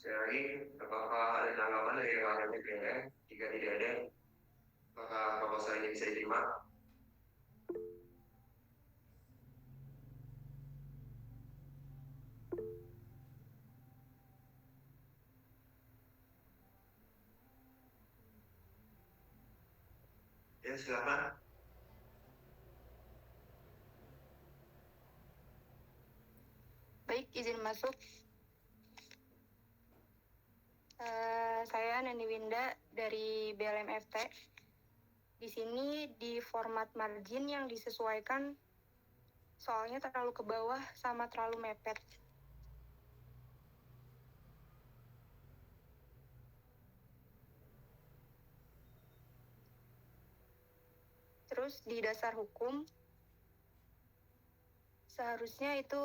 Sekali lagi, apakah ada tanggapan dari rekan DPR? Jika tidak ada, apakah proposal ini bisa diterima? Ya, silakan. Baik, izin masuk. Saya Nani Winda dari BLMFT. Di sini di format margin yang disesuaikan soalnya terlalu ke bawah sama terlalu mepet. Terus di dasar hukum seharusnya itu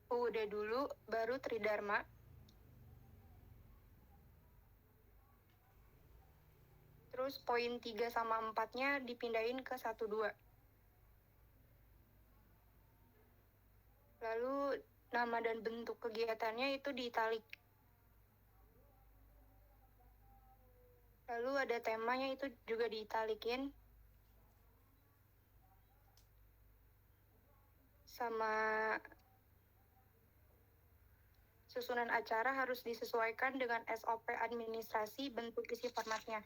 udah dulu baru Tridharma. Terus poin 3 sama 4-nya dipindahin ke 1-2. Lalu nama dan bentuk kegiatannya itu diitalik. Lalu ada temanya itu juga diitalikin. Sama susunan acara harus disesuaikan dengan SOP administrasi bentuk isi formatnya.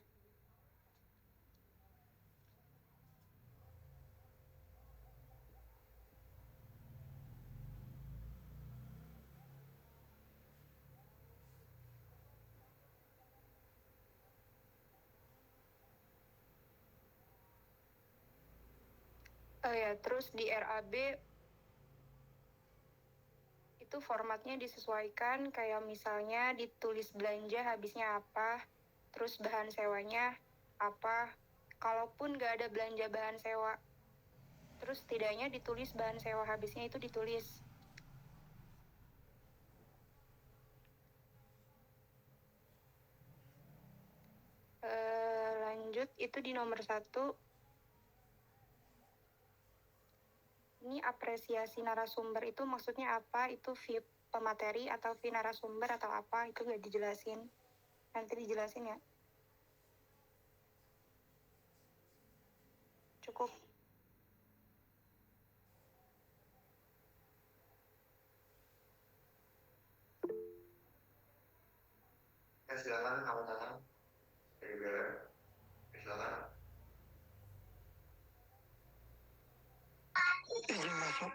Terus di RAB itu formatnya disesuaikan, kayak misalnya ditulis belanja habisnya apa, terus bahan sewanya apa. Kalaupun nggak ada belanja bahan sewa, terus setidaknya ditulis bahan sewa habisnya itu ditulis. Lanjut, itu di nomor 1. Ini apresiasi narasumber itu maksudnya apa? Itu fee pemateri atau fee narasumber atau apa? Itu nggak dijelasin. Nanti dijelasin ya. Cukup. Ya, silakan, kawan datang dari BLM. Silakan. Izin masuk.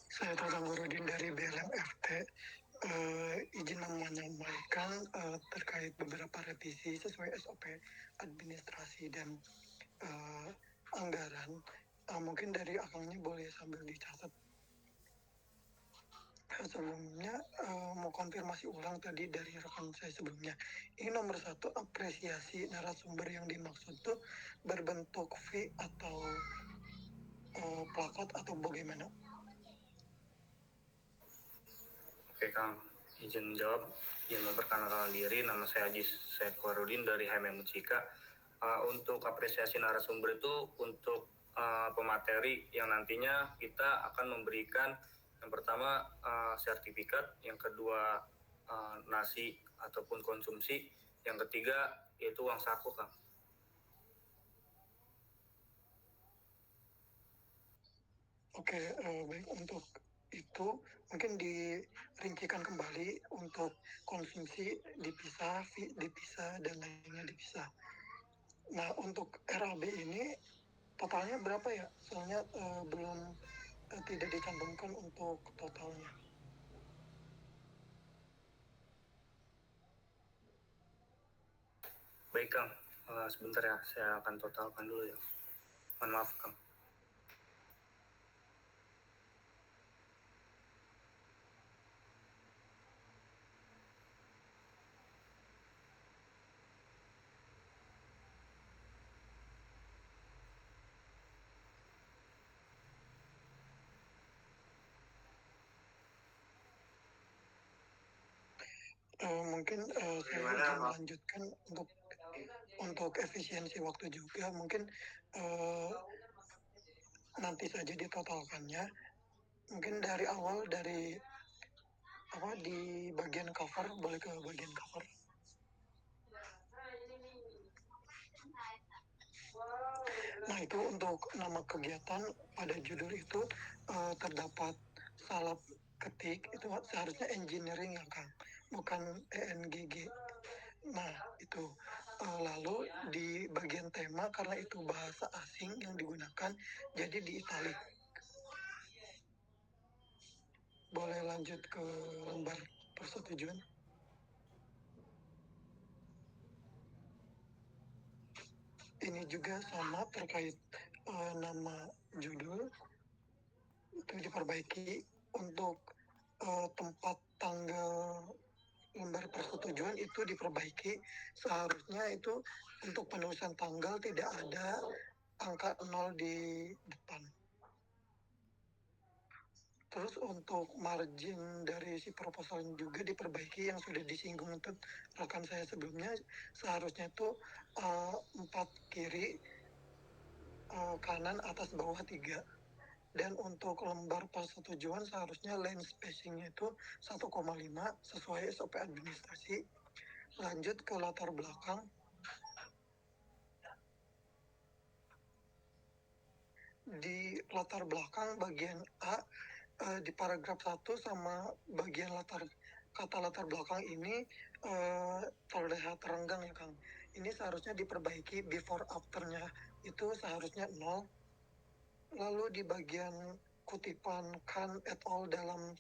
Saya Tatang Gurudin dari BLMFT. Izin menyampaikan terkait beberapa revisi sesuai SOP administrasi dan anggaran. Mungkin dari akangnya boleh sambil dicatat. Sebelumnya mau konfirmasi ulang tadi dari rekan saya sebelumnya. Ini nomor 1, apresiasi narasumber yang dimaksud itu berbentuk V atau plakat atau bagaimana? Oke Kang, izin menjawab. Izin memperkenalkan diri, nama saya Haji Sekwarudin dari HMM Mucika. Untuk apresiasi narasumber itu untuk pemateri yang nantinya kita akan memberikan yang pertama sertifikat, yang kedua nasi ataupun konsumsi, yang ketiga yaitu uang saku Kang. Oke, baik, untuk itu mungkin dirincikan kembali untuk konsumsi dipisah, dipisah, dan lainnya dipisah. Nah, untuk RAB ini totalnya berapa ya? Soalnya belum tidak dicantumkan untuk totalnya. Baik Kang, sebentar ya, saya akan totalkan dulu ya. Mohon maaf Kang. Mungkin saya izin melanjutkan untuk efisiensi waktu juga. Mungkin nanti saja ditotalkannya. Mungkin dari awal, dari di bagian cover, boleh ke bagian cover. Nah, itu untuk nama kegiatan pada judul itu terdapat salah ketik, itu seharusnya engineering ya Kang, bukan ENGG. Nah, itu lalu di bagian tema karena itu bahasa asing yang digunakan, jadi di italic. Boleh lanjut ke lembar persetujuan. Ini juga sama terkait nama judul itu diperbaiki untuk tempat tanggal lembar persetujuan itu diperbaiki, seharusnya itu untuk penulisan tanggal tidak ada angka 0 di depan. Terus untuk margin dari si proposal juga diperbaiki yang sudah disinggung untuk rekan saya sebelumnya, seharusnya itu 4 kiri, kanan, atas, bawah 3. Dan untuk lembar persetujuan seharusnya line spacing-nya itu 1,5 sesuai SOP administrasi. Lanjut ke latar belakang. Di latar belakang bagian A, di paragraf 1 sama bagian kata latar belakang ini terlihat renggang ya Kang. Ini seharusnya diperbaiki, before after-nya itu seharusnya 0. Lalu di bagian kutipan Khan et al. dalam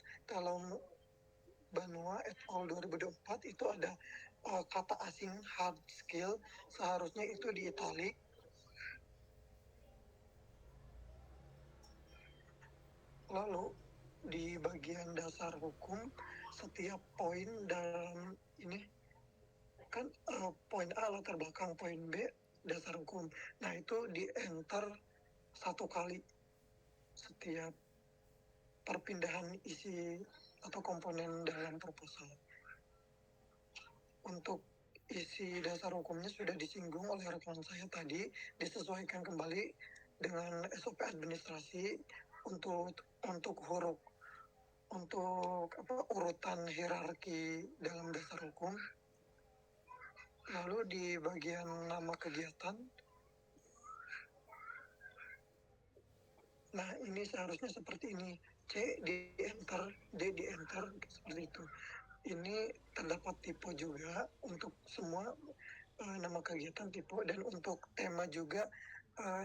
Banua et al. 2024 itu ada kata asing hard skill, seharusnya itu di italic. Lalu di bagian dasar hukum, setiap poin dalam ini kan poin A latar belakang, poin B dasar hukum. Nah, itu di enter 1 kali setiap perpindahan isi atau komponen dalam proposal. Untuk isi dasar hukumnya sudah disinggung oleh rekan saya tadi, disesuaikan kembali dengan SOP administrasi untuk huruf, untuk urutan hierarki dalam dasar hukum. Lalu di bagian nama kegiatan, nah ini seharusnya seperti ini, C di enter, D di enter, seperti itu. Ini terdapat tipe juga untuk semua nama kegiatan tipe, dan untuk tema juga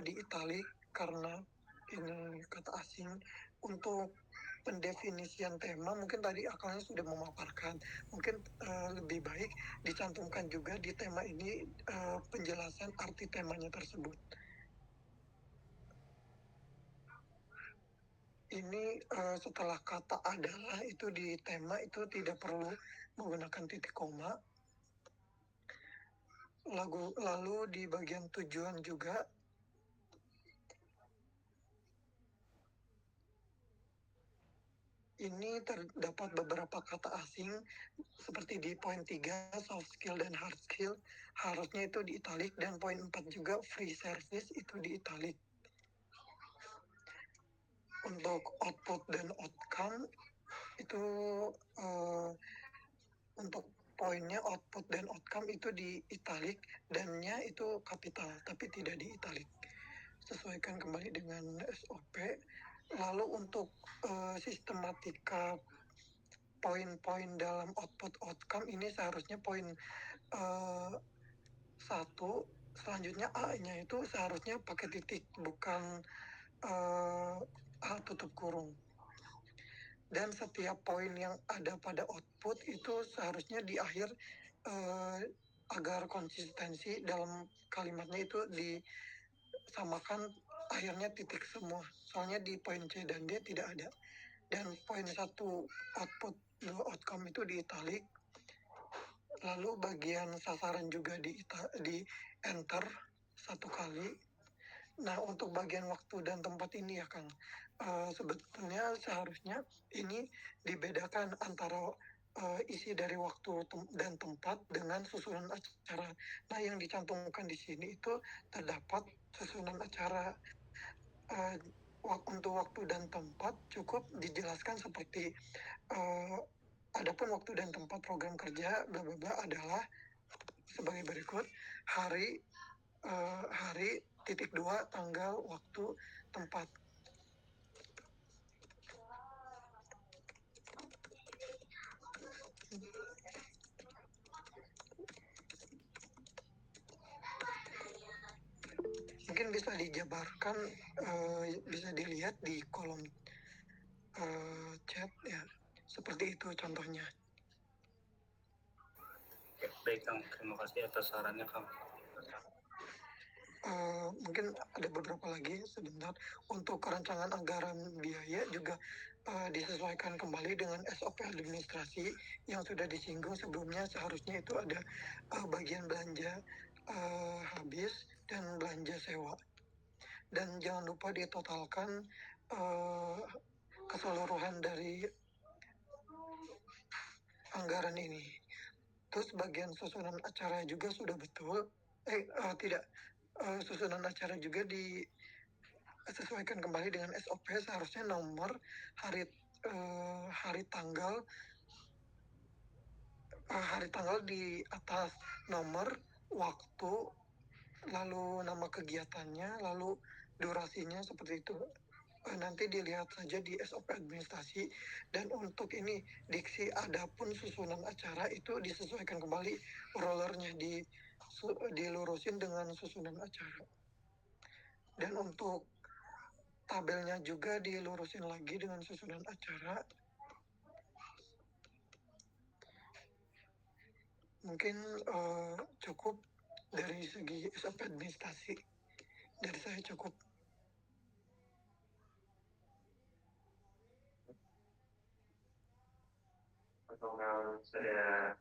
di italic karena ini kata asing. Untuk pendefinisian tema mungkin tadi akalnya sudah memaparkan, mungkin lebih baik dicantumkan juga di tema ini penjelasan arti temanya tersebut. Ini setelah kata adalah itu di tema itu tidak perlu menggunakan titik koma. Lalu di bagian tujuan juga ini terdapat beberapa kata asing seperti di poin 3 soft skill dan hard skill, harusnya itu di italic, dan poin 4 juga free service itu di italic. Untuk output dan outcome itu untuk poinnya output dan outcome itu di italic, dan-nya itu kapital tapi tidak di italic. Sesuaikan kembali dengan SOP. Lalu untuk sistematika poin-poin dalam output outcome ini seharusnya poin 1, selanjutnya A-nya itu seharusnya pakai titik, bukan A tutup kurung. Dan setiap poin yang ada pada output itu seharusnya di akhir agar konsistensi dalam kalimatnya itu disamakan akhirnya titik semua. Soalnya di poin C dan D tidak ada. Dan poin 1 output outcome itu di italic. Lalu bagian sasaran juga di enter 1 kali. Nah, untuk bagian waktu dan tempat ini ya Kang, sebetulnya seharusnya ini dibedakan antara isi dari waktu dan tempat dengan susunan acara. Nah, yang dicantumkan di sini itu terdapat susunan acara. Untuk waktu dan tempat cukup dijelaskan seperti Adapun waktu dan tempat program kerja bla bla bla adalah sebagai berikut: hari, titik 2, tanggal, waktu, tempat. Mungkin bisa dijabarkan, bisa dilihat di kolom chat ya, seperti itu contohnya. Ya, baik Kang, terima kasih atas sarannya Kang. Mungkin ada beberapa lagi sebentar. Untuk rancangan anggaran biaya juga disesuaikan kembali dengan SOP administrasi yang sudah disinggung sebelumnya. Seharusnya itu ada bagian belanja habis dan belanja sewa. Dan jangan lupa ditotalkan keseluruhan dari anggaran ini. Terus bagian susunan acara juga sudah betul. Tidak. Susunan acara juga disesuaikan kembali dengan SOP. Seharusnya nomor, hari tanggal di atas nomor, waktu, lalu nama kegiatannya, lalu durasinya, seperti itu. Nanti dilihat saja di SOP administrasi. Dan untuk ini diksi adapun susunan acara itu disesuaikan kembali, rollernya dilurusin dengan susunan acara. Dan untuk tabelnya juga dilurusin lagi dengan susunan acara. Mungkin cukup dari segi SOP administrasi. Dari saya cukup. Apakah ada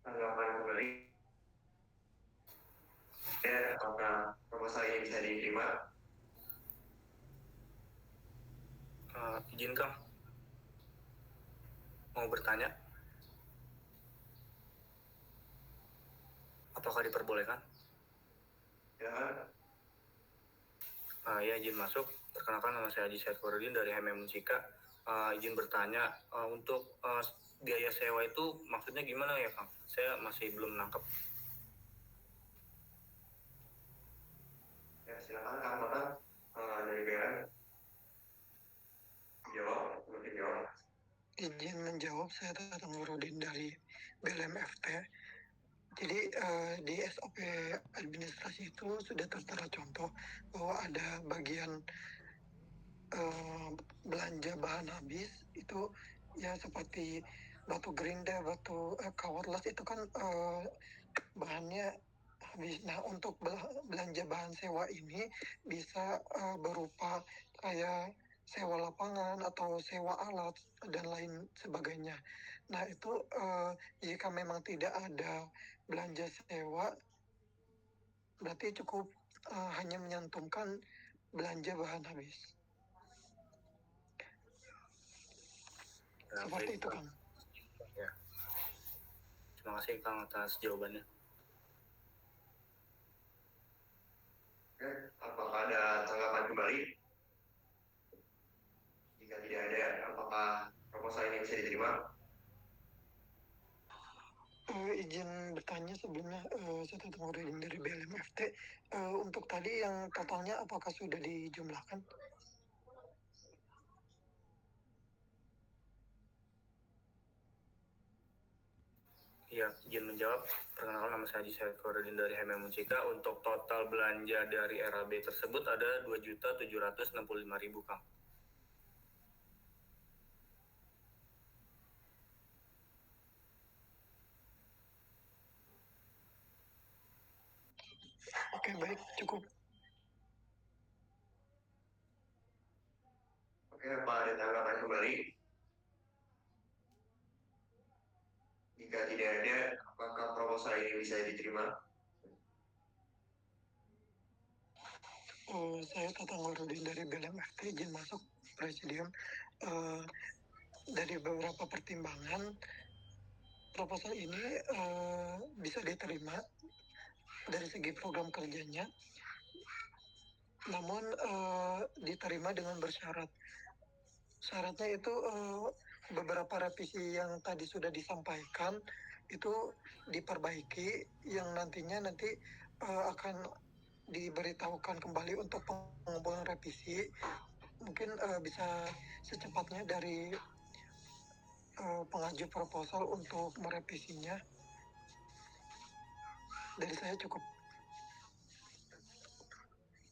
tanggapan kembali? Ya, apakah proposal ini bisa diterima? Izin Kang, mau bertanya? Apakah diperbolehkan? Ya. Ya, izin masuk. Perkenalkan, nama saya Haji Syed Komarudin dari HMM Unsika. Izin bertanya, untuk biaya sewa itu maksudnya gimana ya Kang? Saya masih belum nangkep. Ya, silakan Kang Bapak dari BLM. Mungkin jawab. Izin menjawab, saya Tatang Nurudin dari BLM FT. Jadi di SOP administrasi itu sudah tertera contoh bahwa ada bagian belanja bahan habis itu ya, seperti batu gerinda, batu kawat las, itu kan bahannya habis. Nah, untuk belanja bahan sewa ini bisa berupa kayak sewa lapangan atau sewa alat dan lain sebagainya. Nah, itu jika memang tidak ada belanja sewa, berarti cukup hanya menyantumkan belanja bahan habis. Ya, Seperti baik, itu kan. Ya. Terima kasih Kang atas jawabannya. Oke, apakah ada tanggapan kembali? Jika tidak ada, apakah proposal ini bisa diterima? Izin bertanya sebelumnya, saya Tatang Nurudin dari BLM FT. Untuk tadi yang totalnya apakah sudah dijumlahkan? Iya, izin menjawab. Perkenalkan, nama saya Haji Syed Komarudin dari HMM Unsika. Untuk total belanja dari RAB tersebut ada 2.765.000 Kang. Oke, baik, cukup. Oke, apa ada tanggapan kembali? Jika tidak ada, apakah proposal ini bisa diterima? Saya Tatang Nurudin dari BLM FT, izin masuk Presidium. Dari beberapa pertimbangan, proposal ini bisa diterima dari segi program kerjanya, namun diterima dengan bersyarat. Syaratnya itu beberapa revisi yang tadi sudah disampaikan itu diperbaiki, yang nantinya akan diberitahukan kembali untuk pengumpulan revisi. Mungkin bisa secepatnya dari pengaju proposal untuk merevisinya. Dari saya cukup.